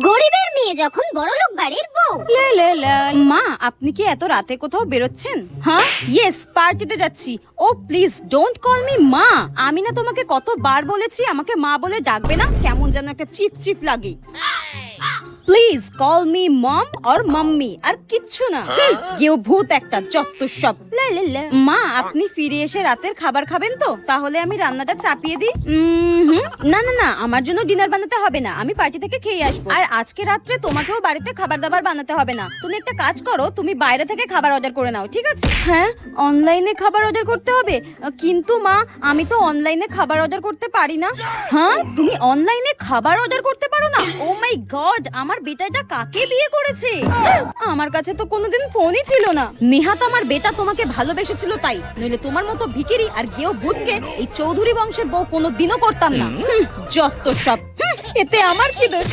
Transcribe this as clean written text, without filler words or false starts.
গরিবের মেয়ে যখন বড়লোক বাড়ির বউ। মা, আপনি কি এত রাতে কোথাও বেরোচ্ছেন? হ্যাঁ, ইয়েস, পার্টিতে যাচ্ছি। ও প্লিজ ডোন্ট কল মি মা। আমি না তোমাকে কতবার বলেছি আমাকে মা বলে ডাকবে না, কেমন যেন একটা চিপ চিপ লাগে। Please call me mom or mummy, আর কিচ্ছু না। কেউ ভূত একটা, যত সব। মা, আপনি ফিরে এসে রাতের খাবার খাবেন তো? তাহলে আমি রান্নাটা চাপিয়ে দিই। না না না, আমার জন্য ডিনার বানাতে হবে না, আমি পার্টি থেকে খেয়ে আসবো। আর আজকে রাত্রে তোমাকেও বাড়িতে খাবার দাবার বানাতে হবে না। তুমি একটা কাজ করো, তুমি বাইরে থেকে খাবার অর্ডার করে নাও, ঠিক আছে? হ্যাঁ, অনলাইনে খাবার অর্ডার করতে হবে? কিন্তু মা, আমি তো অনলাইনে খাবার অর্ডার করতে পারি না। হ্যাঁ, তুমি অনলাইনে খাবার অর্ডার করতে পারো না? ও মাই গড, আমার বেটাটা কাকে বিয়ে করেছে? আমার কাছে তো কোনোদিন ফোনই ছিল না। নেহাত আমার বেটা তোমাকে ভালোবেসেছিল তাই, নইলে তোমার মতো ভিখিরি আর গেও ভূতকে এই চৌধুরী বংশের বউ কোনোদিনও করতাম না। যত সব। এতে আমার কি দোষ?